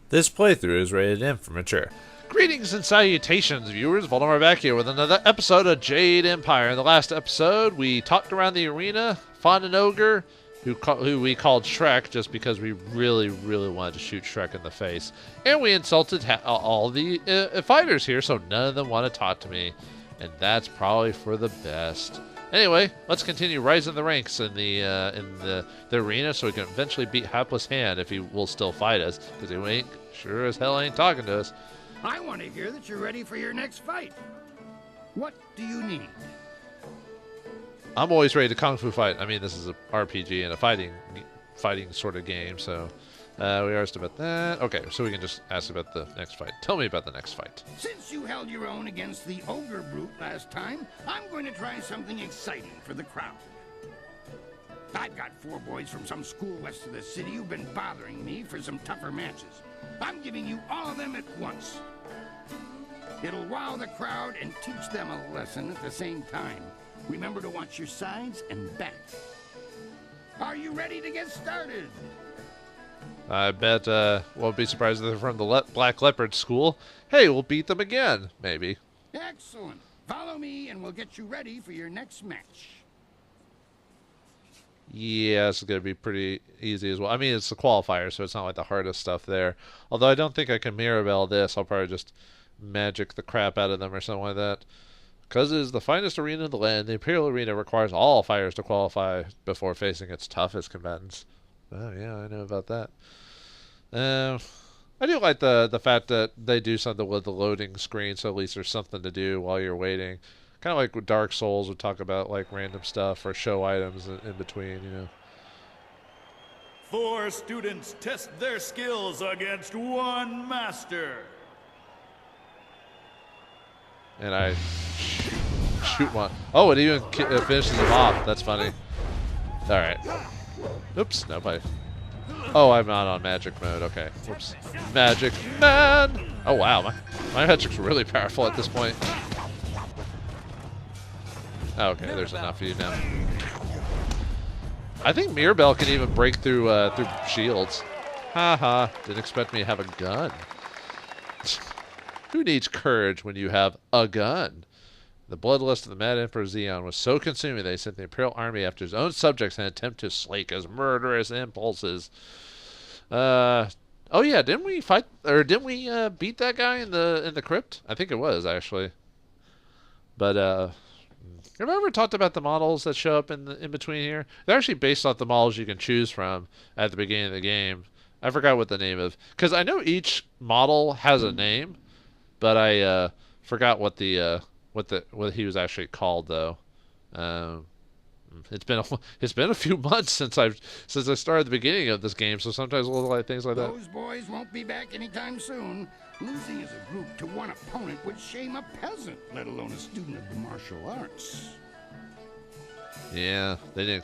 This playthrough is rated M for mature. Greetings and salutations, viewers. Vauldemare back here with another episode of Jade Empire. In the last episode, we talked around the arena, fought an ogre, who we called Shrek just because we really wanted to shoot Shrek in the face. And we insulted all the fighters here, so none of them want to talk to me. And that's probably for the best. Anyway, let's continue rising the ranks in the arena so we can eventually beat Hapless Hand if he will still fight us, because he ain't sure as hell ain't talking to us. I want to hear that you're ready for your next fight. What do you need? I'm always ready to kung fu fight. I mean, this is a RPG and a fighting sort of game, so we asked about that. Okay, so we can just ask about the next fight. Tell me about the next fight. Since you held your own against the ogre brute last time, I'm going to try something exciting for the crowd. I've got 4 boys from some school west of the city who've been bothering me for some tougher matches. I'm giving you all of them at once. It'll wow the crowd and teach them a lesson at the same time. Remember to watch your sides and back. Are you ready to get started? I bet won't be surprised if they're from the Black Leopard School. Hey, we'll beat them again, maybe. Excellent. Follow me and we'll get you ready for your next match. Yeah, it's going to be pretty easy as well. I mean, it's the qualifier, so it's not like the hardest stuff there. Although I don't think I can Mirabell this. I'll probably just magic the crap out of them or something like that. Because it is the finest arena in the land, the Imperial Arena requires all fighters to qualify before facing its toughest combatants. Oh, yeah, I know about that. I do like the fact that they do something with the loading screen, so at least there's something to do while you're waiting. Kind of like with Dark Souls would talk about like random stuff or show items in between, you know. 4 students test their skills against 1 master. And I shoot one. Oh, it even finishes him off. That's funny. All right. Oops, nobody. Oh, I'm not on magic mode. Okay. Whoops. Magic man. Oh wow, my magic's really powerful at this point. Okay, there's enough of you now. I think Mirabell can even break through shields. Haha, didn't expect me to have a gun. Who needs courage when you have a gun? The bloodlust of the Mad Emperor Xeon was so consuming they sent the Imperial Army after his own subjects in an attempt to slake his murderous impulses. Oh yeah, didn't we fight, or didn't we beat that guy in the crypt? I think it was actually. But have I ever talked about the models that show up in between here? They're actually based off the models you can choose from at the beginning of the game. I forgot what the name of, because I know each model has a name, but I forgot what he was actually called though. It's been a few months since I started the beginning of this game, so sometimes little like things like that. Those boys won't be back anytime soon. Losing as a group to one opponent would shame a peasant, let alone a student of the martial arts. Yeah, they didn't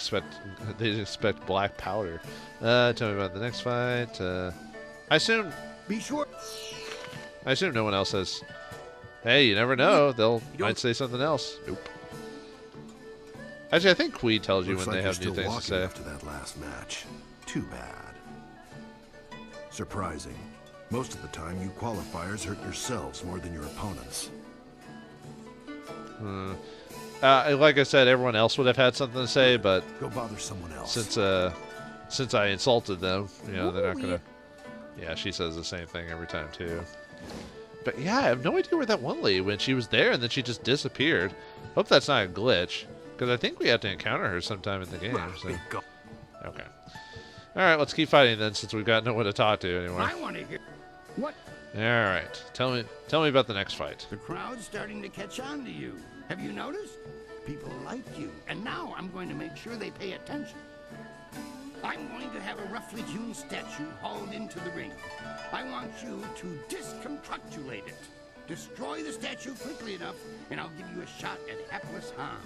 expect black powder. Tell me about the next fight. I assume no one else says. Hey, you never know. Might say something else. Nope. Actually, I think Quee tells you when they have new things to say. After that last match. Too bad. Surprising. Most of the time, you qualifiers hurt yourselves more than your opponents. Like I said, everyone else would have had something to say, but go bother someone else. Since I insulted them, you know, they're not gonna. Yeah, she says the same thing every time too. But yeah, I have no idea where that one lady went. She was there and then she just disappeared. Hope that's not a glitch, because I think we have to encounter her sometime in the game. So. Okay. All right, let's keep fighting then, since we've got no one to talk to anymore. I want to hear what. All right, tell me about the next fight. The crowd's starting to catch on to you. Have you noticed? People like you, and now I'm going to make sure they pay attention. I'm going to have a roughly hewn statue hauled into the ring. I want you to disconstructulate it. Destroy the statue quickly enough, and I'll give you a shot at Hapless Hand.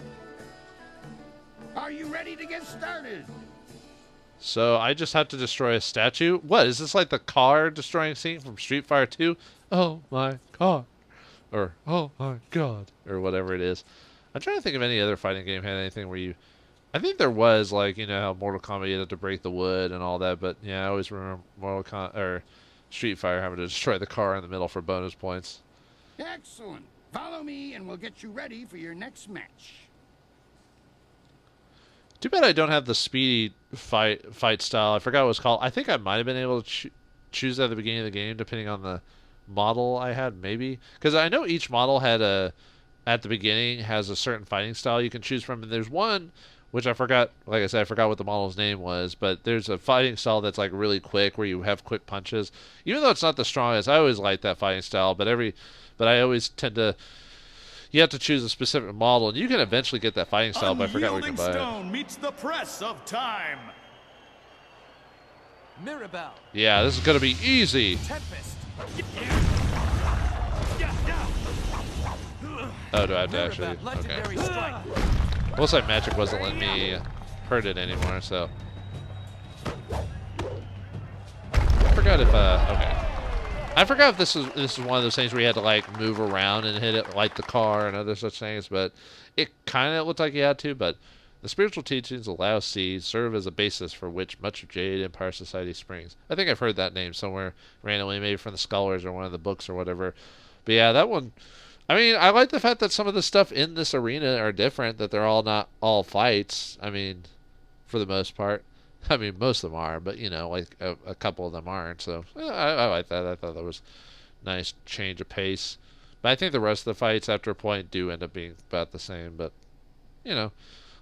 Are you ready to get started? So I just have to destroy a statue? What, is this like the car destroying scene from Street Fighter 2? Oh my car. Or, oh my god. Or whatever it is. I'm trying to think of any other fighting game had anything where you... I think there was, like, you know, how Mortal Kombat you had to break the wood and all that, but yeah, I always remember Street Fighter having to destroy the car in the middle for bonus points. Excellent. Follow me and we'll get you ready for your next match. Too bad I don't have the speedy fight style. I forgot what it was called. I think I might have been able to choose that at the beginning of the game, depending on the model I had, maybe. Because I know each model had at the beginning, has a certain fighting style you can choose from. And there's one, which I forgot, like I said, I forgot what the model's name was, but there's a fighting style that's like really quick, where you have quick punches. Even though it's not the strongest, I always like that fighting style, but I always tend to... You have to choose a specific model, and you can eventually get that fighting style, but I forgot where you can buy it. Stone meets the press of time. Mirabell. Yeah, this is going to be easy. Tempest. Oh, do I have to actually? Okay. Legendary strike. Looks like magic wasn't letting me hurt it anymore, so. I forgot if, okay. I forgot if this is one of those things where you had to like move around and hit it like the car and other such things, but it kind of looked like you had to. But the spiritual teachings allow seeds serve as a basis for which much of Jade Empire society springs. I think I've heard that name somewhere randomly, maybe from the scholars or one of the books or whatever. But yeah, that one. I mean, I like the fact that some of the stuff in this arena are different, that they're all not all fights. I mean, for the most part. I mean, most of them are, but, you know, like a couple of them aren't. So I like that. I thought that was a nice change of pace. But I think the rest of the fights after a point do end up being about the same. But, you know, at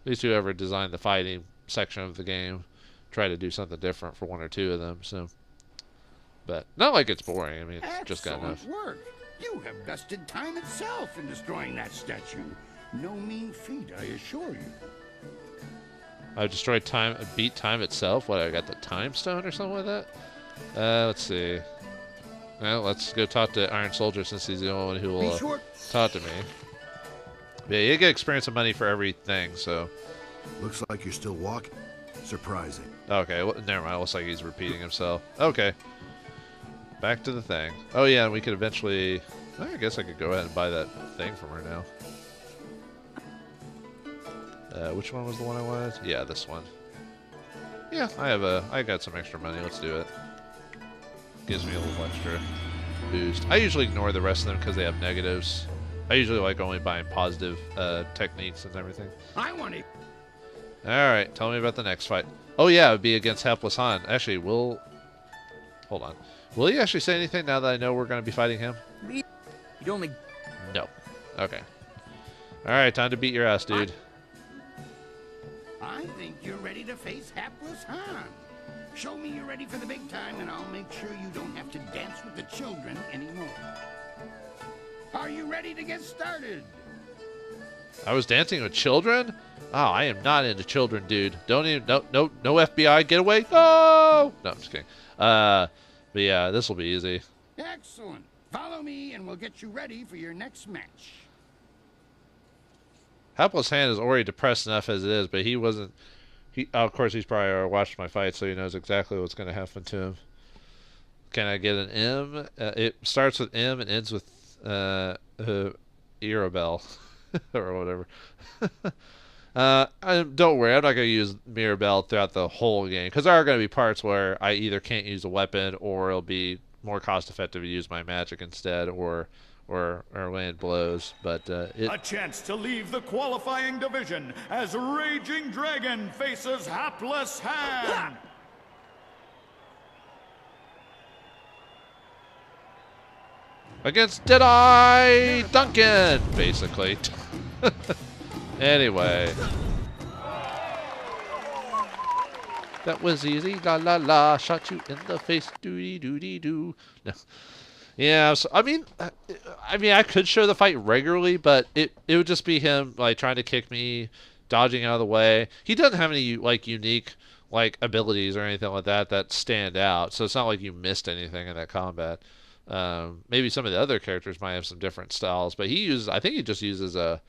least whoever designed the fighting section of the game tried to do something different for one or two of them. So, but not like it's boring. I mean, it's just got enough. Excellent work. You have bested time itself in destroying that statue. No mean feat, I assure you. I destroyed time, beat time itself. What, I got the time stone or something like that? Let's see. Well, let's go talk to Iron Soldier, since he's the only one who will talk to me. Yeah, you get experience and money for everything, so. Looks like you're still walking. Surprising. Okay, well, never mind. It looks like he's repeating himself. Okay. Back to the thing. Oh, yeah, and we could eventually... I guess I could go ahead and buy that thing from her now. Which one was the one I wanted? Yeah, this one. Yeah, I got some extra money. Let's do it. Gives me a little extra boost. I usually ignore the rest of them because they have negatives. I usually like only buying positive techniques and everything. I want it. Alright, tell me about the next fight. Oh yeah, it would be against Helpless Han. Actually, hold on. Will he actually say anything now that I know we're going to be fighting him? You'd only... No. Okay. Alright, time to beat your ass, dude. I think you're ready to face Hapless Han. Show me you're ready for the big time, and I'll make sure you don't have to dance with the children anymore. Are you ready to get started? I was dancing with children? Oh, I am not into children, dude. Don't even... No FBI, get away. No! No, I'm just kidding. But yeah, this will be easy. Excellent. Follow me, and we'll get you ready for your next match. Hapless Han is already depressed enough as it is, but he wasn't... of course, he's probably watched my fight, so he knows exactly what's going to happen to him. Can I get an M? It starts with M and ends with Mirabell. Or whatever. Don't worry, I'm not going to use Mirabell throughout the whole game, because there are going to be parts where I either can't use a weapon, or it'll be more cost-effective to use my magic instead, or land blows, but a chance to leave the qualifying division as Raging Dragon faces Hapless Han. Against Deadeye Duncan, basically. Anyway. That was easy. La la la. Shot you in the face. Doody doody doo. No. Yeah, so, I mean, I could show the fight regularly, but it would just be him like trying to kick me, dodging out of the way. He doesn't have any like unique like abilities or anything like that stand out, so it's not like you missed anything in that combat. Maybe some of the other characters might have some different styles, but I think he just uses a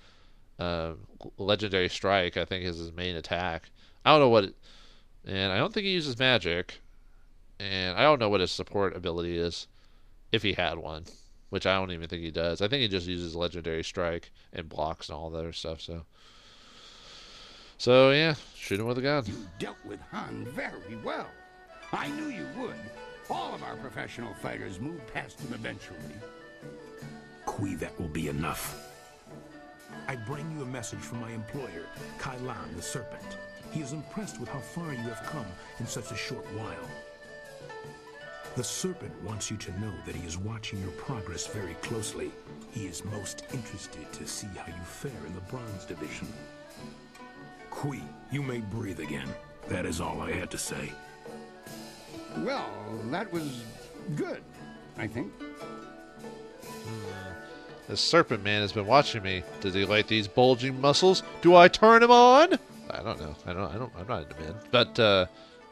legendary strike. I think is his main attack. I don't know what and I don't think he uses magic, and I don't know what his support ability is. If he had one, which I don't even think he does. I think he just uses legendary strike and blocks and all that other stuff. So yeah, shoot him with a gun. You dealt with Han very well. I knew you would. All of our professional fighters move past him eventually. Kui, that will be enough. I bring you a message from my employer, Kailan the Serpent. He is impressed with how far you have come in such a short while. The Serpent wants you to know that he is watching your progress very closely. He is most interested to see how you fare in the Bronze Division. Kui, you may breathe again. That is all I had to say. Well, that was good, I think. The Serpent Man has been watching me. Does he like these bulging muscles? Do I turn him on? I don't know. I'm not into men. But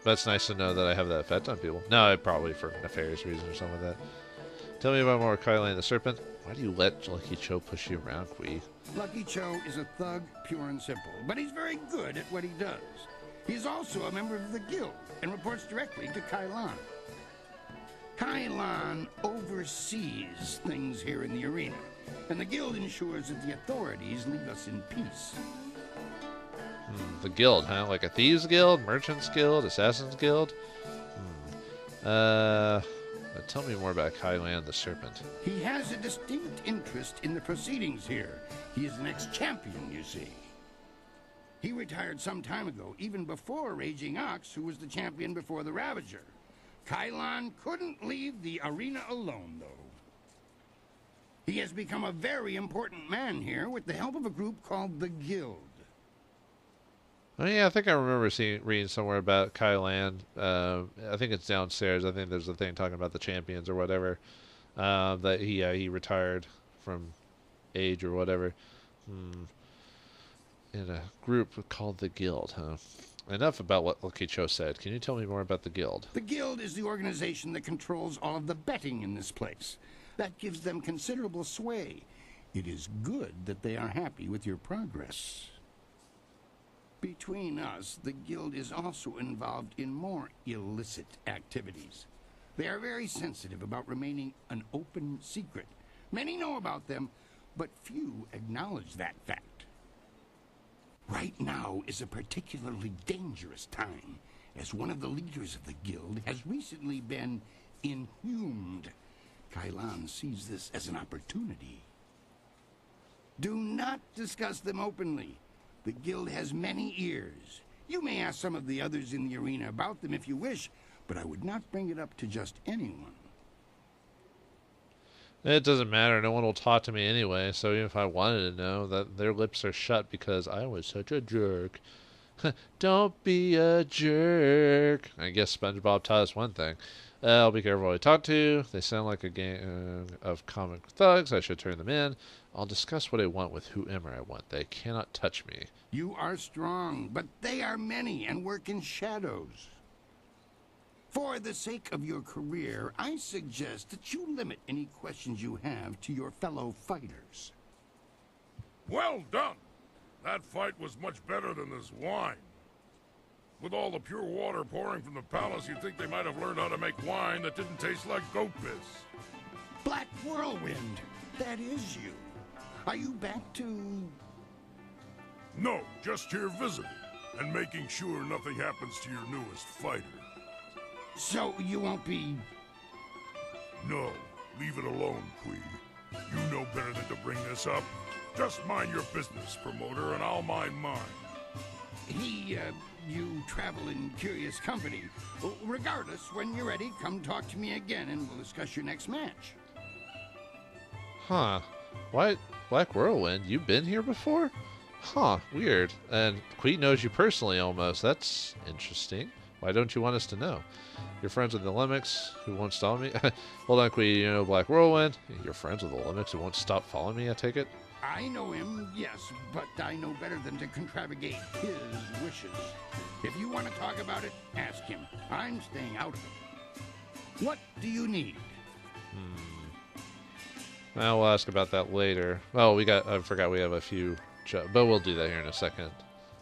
that's nice to know that I have that effect on people. No, probably for nefarious reasons or something like that. Tell me about more Kailan the Serpent. Why do you let Lucky Cho push you around, Kui? Lucky Cho is a thug, pure and simple, but he's very good at what he does. He's also a member of the guild and reports directly to Kailan. Kailan oversees things here in the arena, and the guild ensures that the authorities leave us in peace. The guild, huh? Like a thieves guild, merchants guild, assassins guild? Tell me more about Kailan the Serpent. He has a distinct interest in the proceedings here. He is the next champion, you see. He retired some time ago, even before Raging Ox, who was the champion before the Ravager. Kailan couldn't leave the arena alone, though. He has become a very important man here with the help of a group called the Guild. Oh yeah, I think I remember reading somewhere about Kailan. I think it's downstairs. I think there's a thing talking about the champions or whatever. That he retired from age or whatever. In a group called the Guild, huh? Enough about what Lucky Cho said. Can you tell me more about the Guild? The Guild is the organization that controls all of the betting in this place. That gives them considerable sway. It is good that they are happy with your progress. Between us, the Guild is also involved in more illicit activities. They are very sensitive about remaining an open secret. Many know about them, but few acknowledge that fact. Right now is a particularly dangerous time, as one of the leaders of the Guild has recently been inhumed. Kailan sees this as an opportunity. Do not discuss them openly. The Guild has many ears. You may ask some of the others in the arena about them if you wish, but I would not bring it up to just anyone. It doesn't matter. No one will talk to me anyway, so even if I wanted to know, that their lips are shut because I was such a jerk. Don't be a jerk. I guess SpongeBob taught us one thing. I'll be careful who I talk to. They sound like a gang of comic thugs. I should turn them in. I'll discuss what I want with whoever I want. They cannot touch me. You are strong, but they are many and work in shadows. For the sake of your career, I suggest that you limit any questions you have to your fellow fighters. Well done! That fight was much better than this wine. With all the pure water pouring from the palace, you'd think they might have learned how to make wine that didn't taste like goat piss. Black Whirlwind, that is you. Are you back to... No, just here visiting, and making sure nothing happens to your newest fighter. So you won't be... No, leave it alone, Kui. You know better than to bring this up. Just mind your business, promoter, and I'll mind mine. You travel in curious company. Regardless, when you're ready, come talk to me again and we'll discuss your next match. Huh. What? Black Whirlwind? You've been here before? Huh, weird. And Kui knows you personally almost. That's interesting. Why don't you want us to know? You're friends with the Limix, who won't stop me? Hold on, Kui, you know Black Whirlwind? You're friends with the Limix, who won't stop following me, I take it? I know him, yes, but I know better than to contravigate his wishes. If you want to talk about it, ask him. I'm staying out of it. What do you need? Well, we'll ask about that later. Oh, I forgot we have a few, but we'll do that here in a second.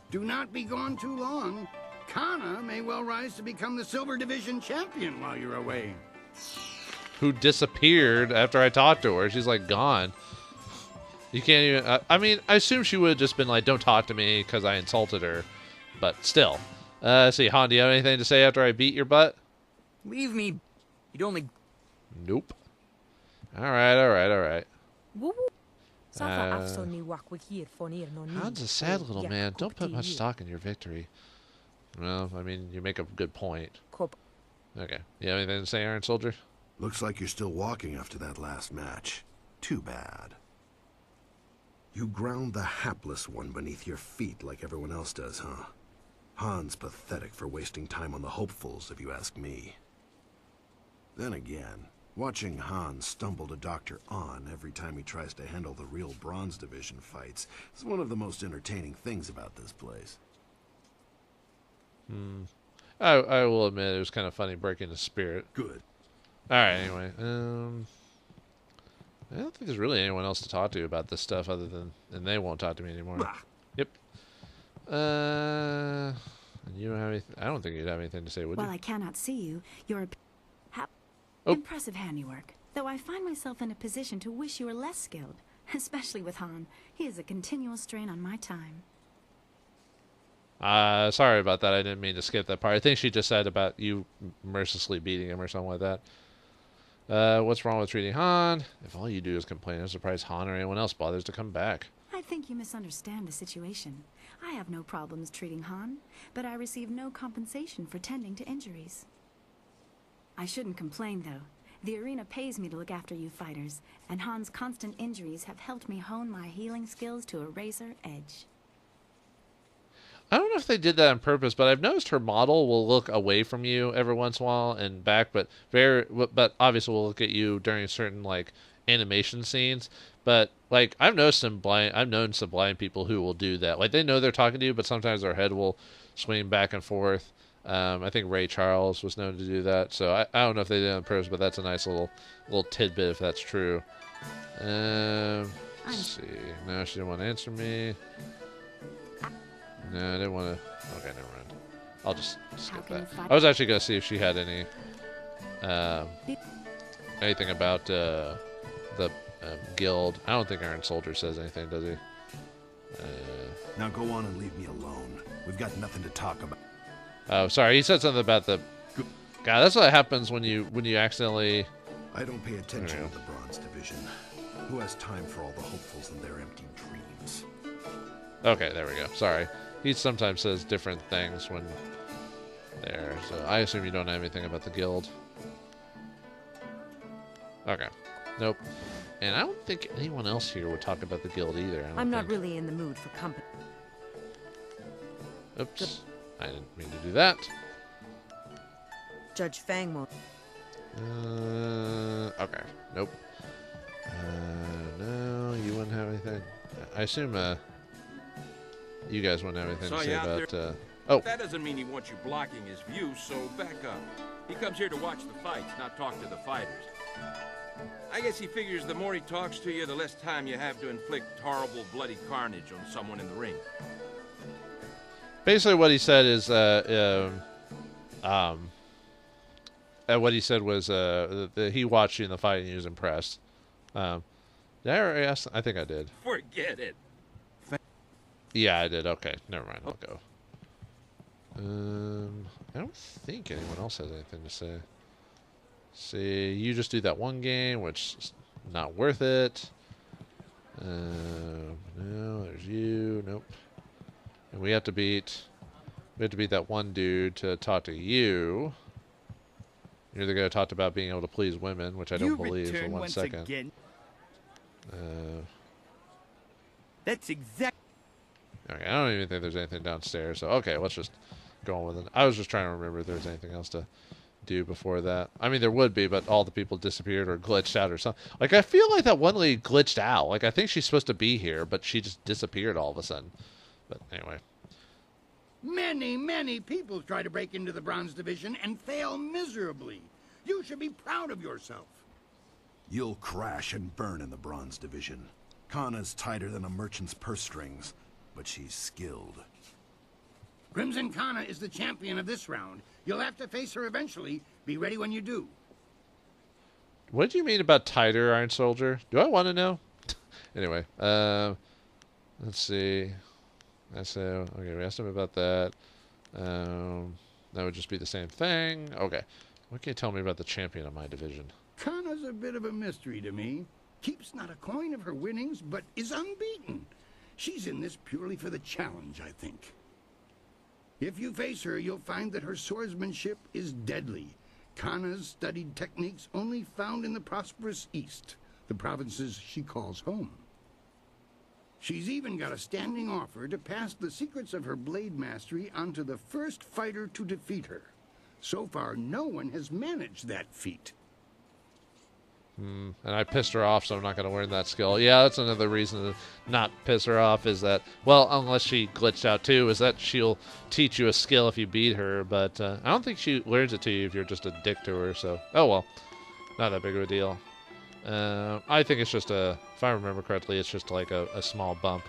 Do not be gone too long. Kana may well rise to become the Silver Division champion while you're away. Who disappeared after I talked to her. She's like gone. You can't even... I mean, I assume she would have just been like, don't talk to me because I insulted her. But still. Let's see, Han, do you have anything to say after I beat your butt? Leave me You'd only... Nope. Alright. Han's a sad little man. Don't put much stock in your victory. Well, I mean, you make a good point. Okay. You have anything to say, Iron Soldier? Looks like you're still walking after that last match. Too bad. You ground the hapless one beneath your feet like everyone else does, huh? Han's pathetic for wasting time on the hopefuls, if you ask me. Then again, watching Han stumble to Dr. On every time he tries to handle the real Bronze Division fights is one of the most entertaining things about this place. I will admit it was kind of funny breaking the spirit. Good. Alright, anyway. I don't think there's really anyone else to talk to about this stuff other than... And they won't talk to me anymore. Bah. Yep. You don't have anything... I don't think you'd have anything to say, would you? While I cannot see you, you're Oh. impressive handiwork. Though I find myself in a position to wish you were less skilled. Especially with Han. He is a continual strain on my time. Sorry about that. I didn't mean to skip that part. I think she just said about you mercilessly beating him or something like that. What's wrong with treating Han? If all you do is complain, I'm surprised Han or anyone else bothers to come back. I think you misunderstand the situation. I have no problems treating Han, but I receive no compensation for tending to injuries. I shouldn't complain, though. The arena pays me to look after you fighters, and Han's constant injuries have helped me hone my healing skills to a razor edge. I don't know if they did that on purpose, but I've noticed her model will look away from you every once in a while and back, but obviously will look at you during certain like animation scenes. But like I've known some blind people who will do that. Like they know they're talking to you, but sometimes their head will swing back and forth. I think Ray Charles was known to do that. So I don't know if they did it on purpose, but that's a nice little tidbit if that's true. Let's see. No, she didn't want to answer me. No, I didn't want to. Okay, never mind. I'll just skip that. I was actually going to see if she had any anything about the guild. I don't think Iron Soldier says anything, does he? Now go on and leave me alone. We've got nothing to talk about. Oh, sorry. He said something about the. God, that's what happens when you accidentally. I don't pay attention to the Bronze Division. Who has time for all the hopefuls and their empty dreams? Okay, there we go. Sorry. He sometimes says different things when there. So I assume you don't know anything about the guild. Okay. Nope. And I don't think anyone else here would talk about the guild either. I'm not really in the mood for company. Oops. I didn't mean to do that. Judge Fang won't. Okay. Nope. No, you wouldn't have anything. I assume, you guys wouldn't have anything to say about, oh. That doesn't mean he wants you blocking his view, so back up. He comes here to watch the fights, not talk to the fighters. I guess he figures the more he talks to you, the less time you have to inflict horrible, bloody carnage on someone in the ring. Basically what he said is, what he said was, he watched you in the fight and he was impressed. Did I already ask? I think I did. Forget it. Yeah, I did. Okay, never mind. I'll go. I don't think anyone else has anything to say. See, you just do that one game, which is not worth it. No, there's you. Nope. And we have to beat that one dude to talk to you. You're the guy who talked about being able to please women, which I don't believe for 1 second. Again. That's exact. Okay, I don't even think there's anything downstairs. So okay, let's just go on with it. I was just trying to remember if there was anything else to do before that. I mean, there would be, but all the people disappeared or glitched out or something. Like I feel like that one lady glitched out. Like I think she's supposed to be here, but she just disappeared all of a sudden. But anyway. Many people try to break into the Bronze Division and fail miserably. You should be proud of yourself. You'll crash and burn in the Bronze Division. Kana's tighter than a merchant's purse strings, but she's skilled. Crimson Kana is the champion of this round. You'll have to face her eventually. Be ready when you do. What do you mean about tighter, Iron Soldier? Do I want to know? Anyway, let's see. Okay, we asked him about that. That would just be the same thing. Okay. What can you tell me about the champion of my division? Kana's a bit of a mystery to me. Keeps not a coin of her winnings, but is unbeaten. She's in this purely for the challenge, I think. If you face her, you'll find that her swordsmanship is deadly. Kana's studied techniques only found in the prosperous East, the provinces she calls home. She's even got a standing offer to pass the secrets of her blade mastery onto the first fighter to defeat her. So far, no one has managed that feat. And I pissed her off, so I'm not going to learn that skill. Yeah, that's another reason to not piss her off is that, well, unless she glitched out too, is that she'll teach you a skill if you beat her, but I don't think she learns it to you if you're just a dick to her, so, oh well, not that big of a deal. I think it's just if I remember correctly, it's just like a small bump.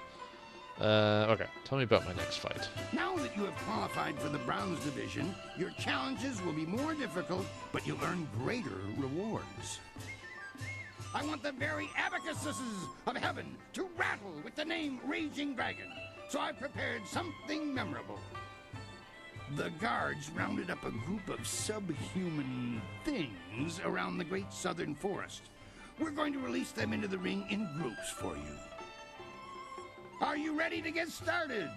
Okay, tell me about my next fight. Now that you have qualified for the bronze division, your challenges will be more difficult, but you'll earn greater rewards. I want the very abacuses of heaven to rattle with the name Raging Dragon, so I've prepared something memorable. The guards rounded up a group of subhuman things around the great southern forest. We're going to release them into the ring in groups for you. Are you ready to get started?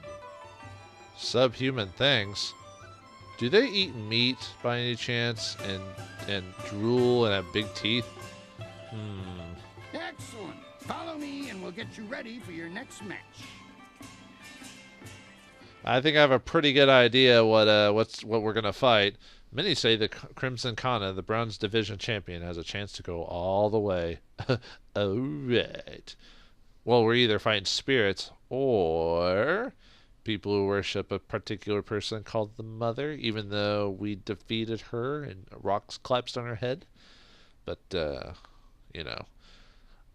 Subhuman things? Do they eat meat by any chance and drool and have big teeth? Excellent. Follow me and we'll get you ready for your next match. I think I have a pretty good idea what we're gonna fight. Many say the Crimson Kana, the Bronze Division champion, has a chance to go all the way. Alright. Well, we're either fighting spirits or people who worship a particular person called the Mother, even though we defeated her and rocks collapsed on her head. But, you know,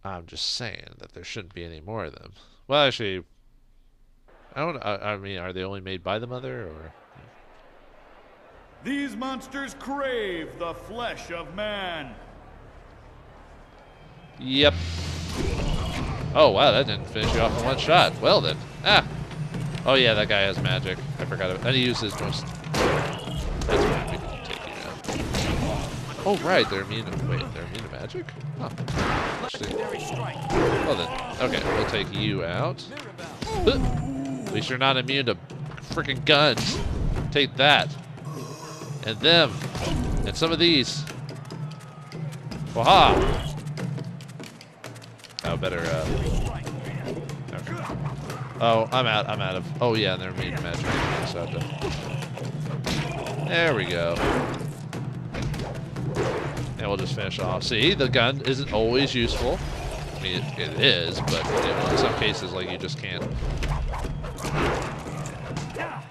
I'm just saying that there shouldn't be any more of them. Well, actually, I mean, are they only made by the Mother, or? These monsters crave the flesh of man. Yep. Oh, wow, that didn't finish you off in one shot. Well, then. Ah! Oh, yeah, that guy has magic. I forgot about it. And he uses most... That's fine, we can take you now. Oh, right, they're immune to... Wait, they're immune to magic? Huh. Well, then. Okay, we'll take you out. At least you're not immune to freaking guns. Take that. And them. And some of these. Waha! Oh, better, okay. Oh, I'm out of... Oh, yeah, they're immune to magic. So I have to... There we go. And we'll just finish off. See, the gun isn't always useful. I mean, it is, but you know, in some cases, like, you just can't. Yeah,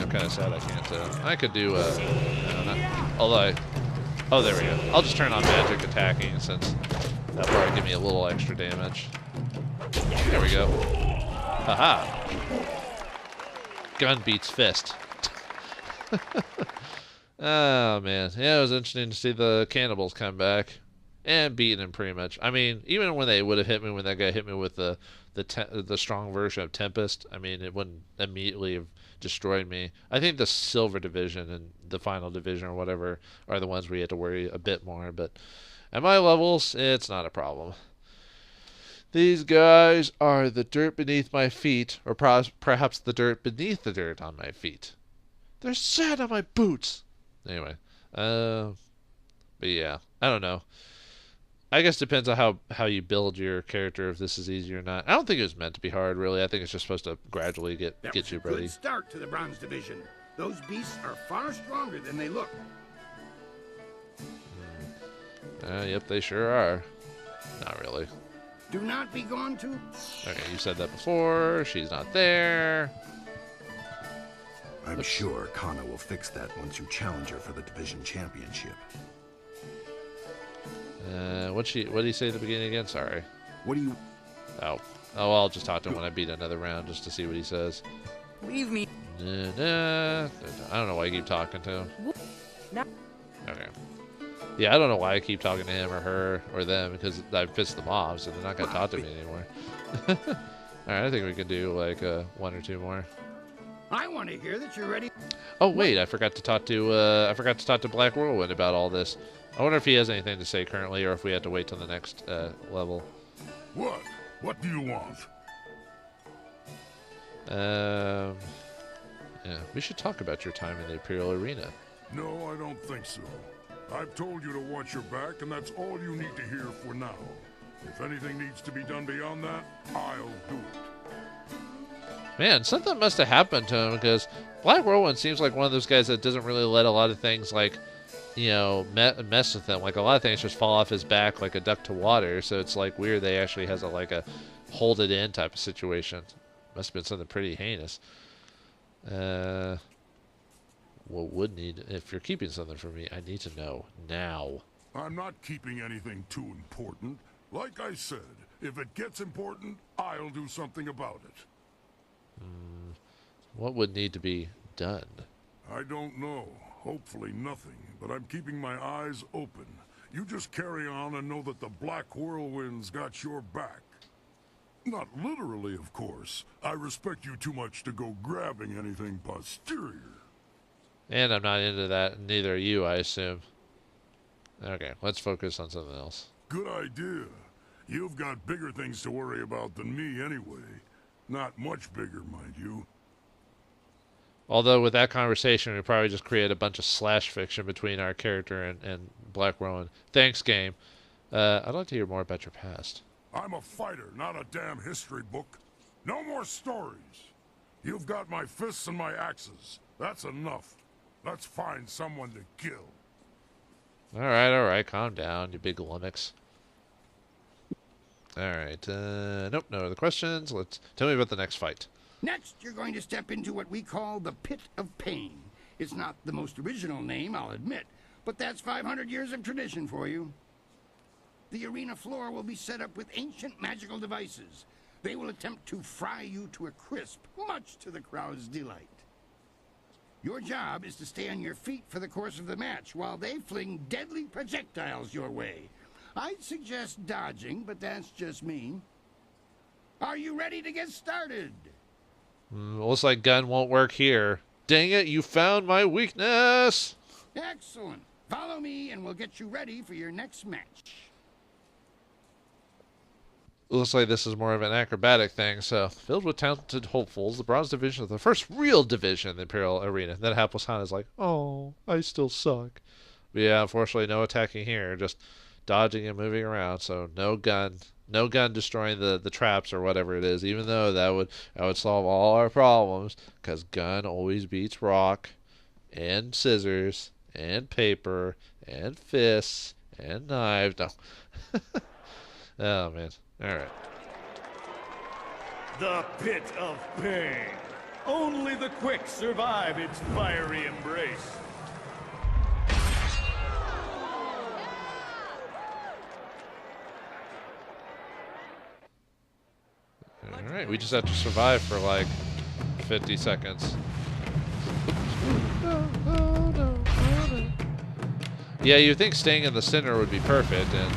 I'm kind of sad I can't. I could do, no, not, although oh, there we go. I'll just turn on magic attacking since that'll probably give me a little extra damage. There we go. Haha. Gun beats fist. Oh, man. Yeah, it was interesting to see the cannibals come back and beating him pretty much. I mean, even when they would have hit me, when that guy hit me with the strong version of Tempest, I mean, it wouldn't immediately have destroyed me. I think the Silver Division and the Final Division or whatever are the ones where you have to worry a bit more, but at my levels, it's not a problem. These guys are the dirt beneath my feet, or perhaps the dirt beneath the dirt on my feet. There's sand on my boots! Anyway, but yeah, I don't know. I guess it depends on how you build your character, if this is easy or not. I don't think it was meant to be hard, really. I think it's just supposed to gradually get you ready. Good start to the Bronze Division. Those beasts are far stronger than they look. Yep, they sure are. Not really. Do not be gone too. Okay, you said that before. She's not there. I'm sure Kana will fix that once you challenge her for the division championship. What did he say at the beginning again? Sorry. What do you... Oh, I'll just talk to him when I beat another round just to see what he says. Leave me. I don't know why I keep talking to him. No. Okay. Yeah, I don't know why I keep talking to him or her or them, because I've pissed them off, so they're not going to talk to me anymore. Alright, I think we can do like one or two more. I want to hear that you're ready. Oh wait, I forgot to talk to Black Whirlwind about all this. I wonder if he has anything to say currently, or if we have to wait till the next level. What? What do you want? Yeah, we should talk about your time in the Imperial Arena. No, I don't think so. I've told you to watch your back, and that's all you need to hear for now. If anything needs to be done beyond that, I'll do it. Man, something must have happened to him, because Black Whirlwind seems like one of those guys that doesn't really let a lot of things, like, you know, mess with him. Like, a lot of things just fall off his back like a duck to water, so it's, like, weird they actually has a hold it in type of situation. Must have been something pretty heinous. What would need, if you're keeping something from me, I need to know now. I'm not keeping anything too important. Like I said, if it gets important, I'll do something about it. What would need to be done? I don't know. Hopefully nothing, but I'm keeping my eyes open. You just carry on and know that the Black Whirlwind's got your back. Not literally, of course. I respect you too much to go grabbing anything posterior. And I'm not into that, neither are you, I assume. Okay, let's focus on something else. Good idea. You've got bigger things to worry about than me anyway. Not much bigger, mind you. Although with that conversation, we probably just create a bunch of slash fiction between our character and Black Rowan. Thanks, game. I'd like to hear more about your past. I'm a fighter, not a damn history book. No more stories. You've got my fists and my axes. That's enough. Let's find someone to kill. Alright, calm down, you big lummox. Alright, nope, no other questions. Tell me about the next fight. Next, you're going to step into what we call the Pit of Pain. It's not the most original name, I'll admit, but that's 500 years of tradition for you. The arena floor will be set up with ancient magical devices. They will attempt to fry you to a crisp, much to the crowd's delight. Your job is to stay on your feet for the course of the match while they fling deadly projectiles your way. I'd suggest dodging, but that's just me. Are you ready to get started? Looks like gun won't work here. Dang it, you found my weakness! Excellent. Follow me and we'll get you ready for your next match. Looks like this is more of an acrobatic thing, so filled with talented hopefuls, the bronze division is the first real division in the Imperial Arena. Then Hapless Han is like, oh, I still suck. But yeah, unfortunately, no attacking here, just dodging and moving around, so no gun destroying the traps or whatever it is, even though that would solve all our problems, because gun always beats rock, and scissors, and paper, and fists, and knives. No. Oh, man. Alright. The Pit of Pain. Only the quick survive its fiery embrace. Alright, we just have to survive for like 50 seconds. Yeah, you'd think staying in the center would be perfect, and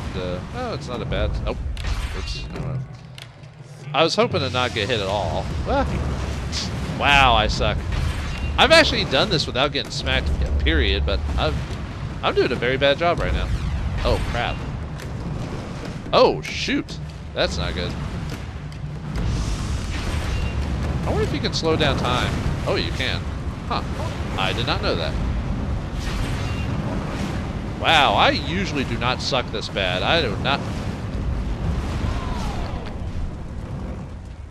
oh, it's not a bad. Oh, oops. I was hoping to not get hit at all. Ah. Wow, I suck. I've actually done this without getting smacked, period, but I'm doing a very bad job right now. Oh, crap. Oh, shoot. That's not good. I wonder if you can slow down time. Oh, you can. Huh. I did not know that. Wow, I usually do not suck this bad. I do not.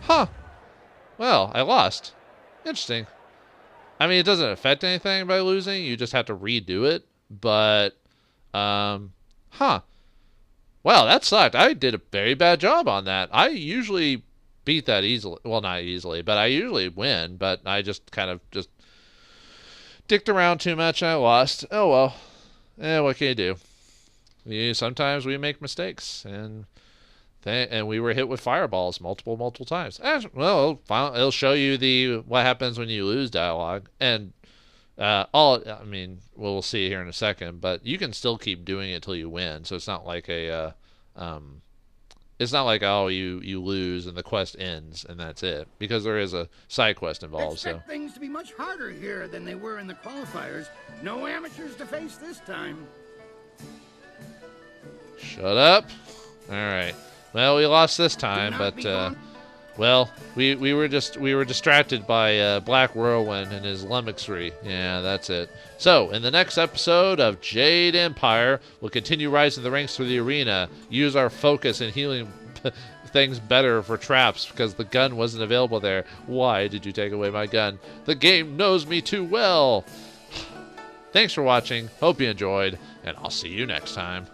Huh. Well, I lost. Interesting. I mean, it doesn't affect anything by losing. You just have to redo it. But, huh. Well, that sucked. I did a very bad job on that. I usually beat that easily. Well, not easily, but I usually win. But I just kind of just dicked around too much and I lost. Oh, well. What can you do? Sometimes we make mistakes, and we were hit with fireballs multiple times. Well, it'll show you what happens when you lose dialogue, and I mean, we'll see here in a second, but you can still keep doing it till you win. So it's not like it's not like, oh, you lose and the quest ends and that's it, because there is a side quest involved. Expect things to be much harder here than they were in the qualifiers. No amateurs to face this time. Shut up. All right. Well, we lost this time, but well, we were distracted by Black Whirlwind and his lummoxery. Yeah, that's it. So, in the next episode of Jade Empire, we'll continue rising the ranks through the arena, use our focus in healing things better for traps because the gun wasn't available there. Why did you take away my gun? The game knows me too well. Thanks for watching. Hope you enjoyed, and I'll see you next time.